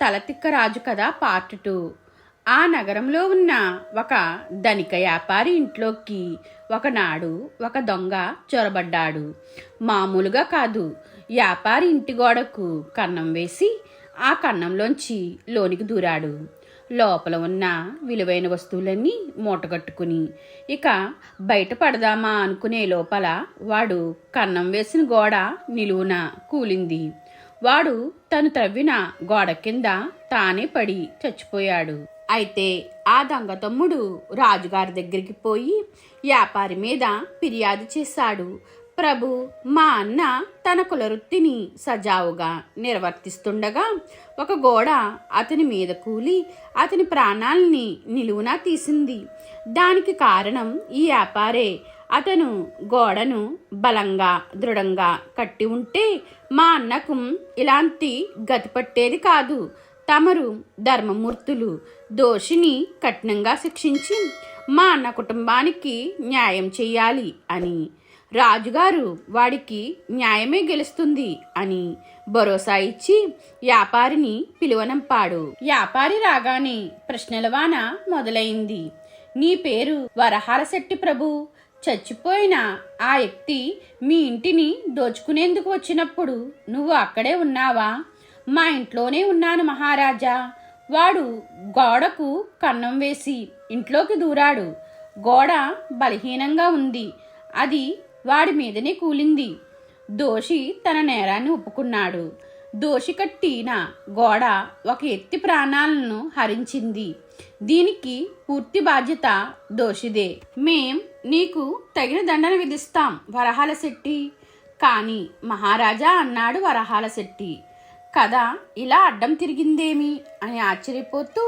తలతిక్కరాజు కథ పార్ట్ 2. ఆ నగరంలో ఉన్న ఒక ధనిక వ్యాపారి ఇంట్లోకి ఒకనాడు ఒక దొంగ చొరబడ్డాడు. మామూలుగా కాదు, వ్యాపారి ఇంటి గోడకు కన్నం వేసి ఆ కన్నంలోంచి లోనికి దూరాడు. లోపల ఉన్న విలువైన వస్తువులన్నీ మూటగట్టుకుని ఇక బయట పడదామా అనుకునే లోపల వాడు కన్నం వేసిన గోడ నిలువున కూలింది. వాడు తను త్రవ్విన గోడ కింద తానే పడి చచ్చిపోయాడు. అయితే ఆ దొంగ తమ్ముడు రాజుగారి దగ్గరికి పోయి వ్యాపారి మీద ఫిర్యాదు చేశాడు. ప్రభు, మా అన్న తన కులవృత్తిని సజావుగా నిర్వర్తిస్తుండగా ఒక గోడ అతని మీద కూలి అతని ప్రాణాలని నిలువునా తీసింది. దానికి కారణం ఈ వ్యాపారే. అతను గోడను బలంగా దృఢంగా కట్టి ఉంటే మా అన్నకు ఇలాంటి గతి పట్టేది కాదు. తమరు ధర్మమూర్తులు, దోషిని కఠినంగా శిక్షించి మా అన్న కుటుంబానికి న్యాయం చెయ్యాలి అని. రాజుగారు వాడికి న్యాయమే గెలుస్తుంది అని భరోసా ఇచ్చి వ్యాపారిని పిలువనంపాడు. వ్యాపారి రాగానే ప్రశ్నల వాన మొదలైంది. నీ పేరు వరహాలశెట్టి ప్రభు. చచ్చిపోయిన ఆ వ్యక్తి మీ ఇంటిని దోచుకునేందుకు వచ్చినప్పుడు నువ్వు అక్కడే ఉన్నావా? మా ఇంట్లోనే ఉన్నాను మహారాజా. వాడు గోడకు కన్నం వేసి ఇంట్లోకి దూరాడు. గోడ బలహీనంగా ఉంది. అది వాడి మీదనే కూలింది. దోషి తన నేరాన్ని ఒప్పుకున్నాడు. దోషి కట్టిన గోడ ఒక వ్యక్తి ప్రాణాలను హరించింది. దీనికి పూర్తి బాధ్యత దోషిదే. మేం నీకు తగిన దండన విధిస్తాం వరహాలశెట్టి. కానీ మహారాజా, అన్నాడు వరహాలశెట్టి. కథ ఇలా అడ్డం తిరిగిందేమి అని ఆశ్చర్యపోతూ,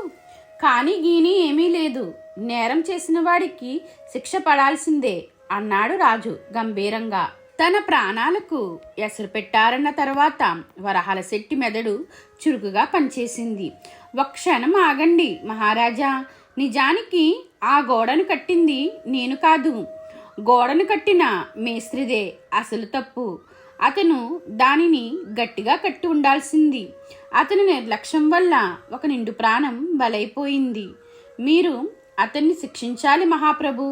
కానీ గీని ఏమీ లేదు, నేరం చేసిన వాడికి శిక్ష పడాల్సిందే అన్నాడు రాజు గంభీరంగా. తన ప్రాణాలకు ఎసరు పెట్టారన్న తర్వాత వరహాలశెట్టి మెదడు చురుకుగా పనిచేసింది. ఒక క్షణం ఆగండి మహారాజా, నిజానికి ఆ గోడను కట్టింది నేను కాదు. గోడను కట్టిన మేస్త్రిదే అసలు తప్పు. అతను దానిని గట్టిగా కట్టి ఉండాల్సింది. అతని నిర్లక్ష్యం వల్ల ఒక నిండు ప్రాణం బలైపోయింది. మీరు అతన్ని శిక్షించాలి మహాప్రభు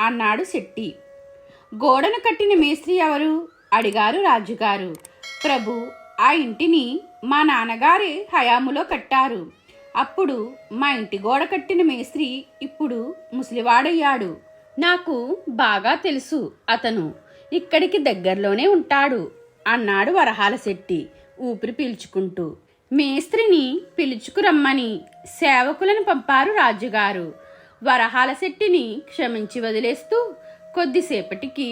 అన్నాడు శెట్టి. గోడను కట్టిన మేస్త్రి ఎవరు అడిగారు రాజుగారు. ప్రభు, ఆ ఇంటిని మా నాన్నగారి హయాములో కట్టారు. అప్పుడు మా ఇంటి గోడ కట్టిన మేస్త్రి ఇప్పుడు ముసలివాడయ్యాడు. నాకు బాగా తెలుసు, అతను ఇక్కడికి దగ్గరలోనే ఉంటాడు అన్నాడు వరహాలశెట్టి ఊపిరి పీల్చుకుంటూ. మేస్త్రిని పిలుచుకురమ్మని సేవకులను పంపారు రాజుగారు. వరహాలశెట్టిని క్షమించి వదిలేస్తూ కొద్దిసేపటికి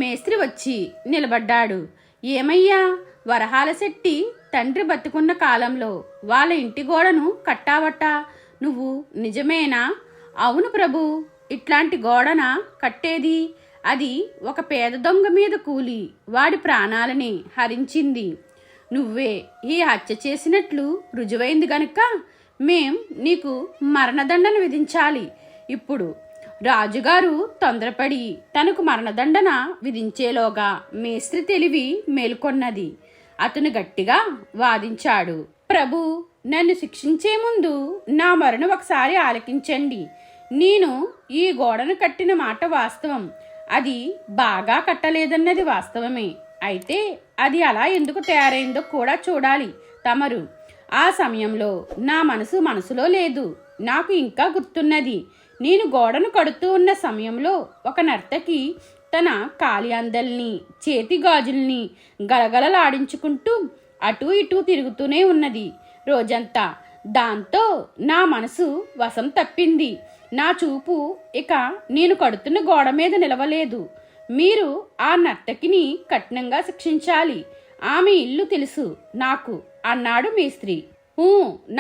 మేస్త్రి వచ్చి నిలబడ్డాడు. ఏమయ్యా, వరహాలశెట్టి తండ్రి బతుకున్న కాలంలో వాళ్ళ ఇంటి గోడను కట్టావట, నువ్వు నిజమేనా? అవును ప్రభు, ఇట్లాంటి గోడన కట్టేది? అది ఒక పేద దొంగ మీద కూలి వాడి ప్రాణాలని హరించింది. నువ్వే ఈ హత్య చేసినట్లు రుజువైంది గనుక మేం నీకు మరణదండన విధించాలి. ఇప్పుడు రాజుగారు తొందరపడి తనకు మరణదండన విధించేలోగా మేస్త్రి తెలివి మేల్కొన్నది. అతను గట్టిగా వాదించాడు. ప్రభు, నన్ను శిక్షించే ముందు నా మరణం ఒకసారి ఆలకించండి. నేను ఈ గోడను కట్టిన మాట వాస్తవం. అది బాగా కట్టలేదన్నది వాస్తవమే. అయితే అది అలా ఎందుకు తయారైందో కూడా చూడాలి తమరు. ఆ సమయంలో నా మనసులో లేదు. నాకు ఇంకా గుర్తున్నది. నేను గోడను కడుతూ ఉన్న సమయంలో ఒక నర్తకి తన కాలి అందల్ని చేతి గాజుల్ని గలగలలాడించుకుంటూ అటూ ఇటూ తిరుగుతూనే ఉన్నది రోజంతా. దాంతో నా మనసు వశం తప్పింది. నా చూపు ఇక నేను కడుతున్న గోడ మీద నిలవలేదు. మీరు ఆ నర్తకిని కఠినంగా శిక్షించాలి. ఆమె ఇల్లు తెలుసు నాకు అన్నాడు మేస్త్రి.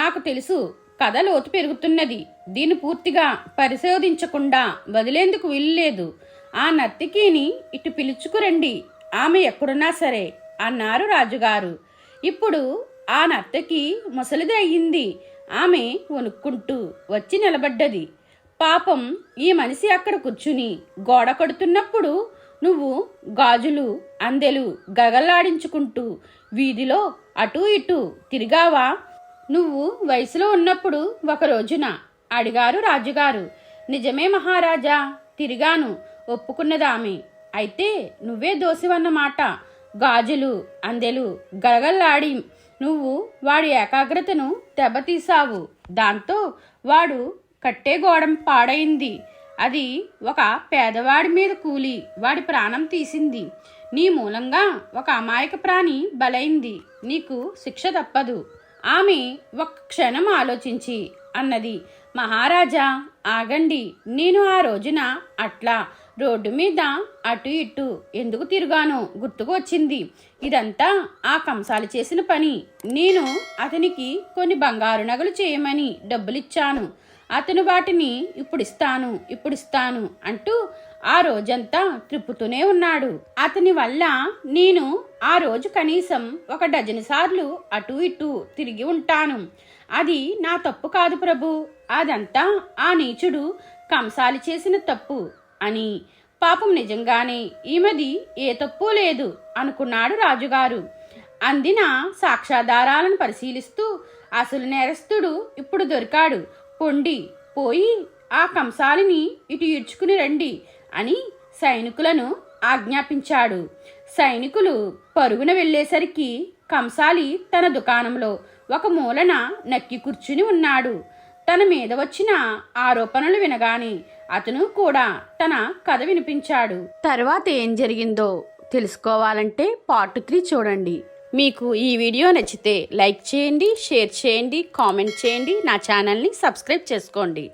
నాకు తెలుసు. కథ లోతు పెరుగుతున్నది. దీన్ని పూర్తిగా పరిశోధించకుండా వదిలేందుకు వీల్లేదు. ఆ నర్తకిని ఇటు పిలుచుకురండి, ఆమె ఎక్కడున్నా సరే అన్నారు రాజుగారు. ఇప్పుడు ఆ నర్తకి ముసలిది అయ్యింది. ఆమె వణుక్కుంటూ వచ్చి నిలబడ్డది. పాపం, ఈ మనిషి అక్కడ కూర్చుని గోడ కడుతున్నప్పుడు నువ్వు గాజులు అందెలు గగల్లాడించుకుంటూ వీధిలో అటూ ఇటూ తిరిగావా? నువ్వు వయసులో ఉన్నప్పుడు ఒక రోజున అడిగారు రాజుగారు. నిజమే మహారాజా, తిరిగాను, ఒప్పుకున్నదామె. అయితే నువ్వే దోసివన్నమాట. గాజులు అందెలు గలగల్లాడి నువ్వు వాడి ఏకాగ్రతను దెబ్బతీశావు. దాంతో వాడు కట్టే గోడం పాడైంది. అది ఒక పేదవాడి మీద కూలి వాడి ప్రాణం తీసింది. నీ మూలంగా ఒక అమాయక ప్రాణి బలైంది. నీకు శిక్ష తప్పదు. ఆమె ఒక్క క్షణం ఆలోచించి అన్నది, మహారాజా ఆగండి. నేను ఆ రోజున అట్లా రోడ్డు మీద అటు ఇటు ఎందుకు తిరిగానో గుర్తుకు వచ్చింది. ఇదంతా ఆ కంసాలి చేసిన పని. నేను అతనికి కొన్ని బంగారు నగలు చేయమని డబ్బులిచ్చాను. అతను వాటిని ఇప్పుడిస్తాను అంటూ ఆ రోజంతా త్రిప్పుతూనే ఉన్నాడు. అతని వల్ల నేను ఆ రోజు కనీసం ఒక డజను సార్లు అటు ఇటు తిరిగి ఉంటాను. అది నా తప్పు కాదు ప్రభు, అదంతా ఆ నీచుడు కంసాలి చేసిన తప్పు అని. పాపం నిజంగానే ఈమెది ఏ తప్పు లేదు అనుకున్నాడు రాజుగారు. అందిన సాక్ష్యాధారాలను పరిశీలిస్తూ అసలు నేరస్తుడు ఇప్పుడు దొరికాడు. పొండి పోయి ఆ కంసాలిని ఇటు ఈడ్చుకుని రండి అని సైనికులను ఆజ్ఞాపించాడు. సైనికులు పరుగున వెళ్ళేసరికి కంసాలి తన దుకాణంలో ఒక మూలన నక్కి కూర్చుని ఉన్నాడు. తన మీద వచ్చిన ఆరోపణలు వినగానే అతను కూడా తన కథ వినిపించాడు. తర్వాత ఏం జరిగిందో తెలుసుకోవాలంటే పార్ట్ 3 చూడండి. మీకు ఈ వీడియో నచ్చితే లైక్ చేయండి, షేర్ చేయండి, కామెంట్ చేయండి, నా ఛానల్ని సబ్స్క్రైబ్ చేసుకోండి.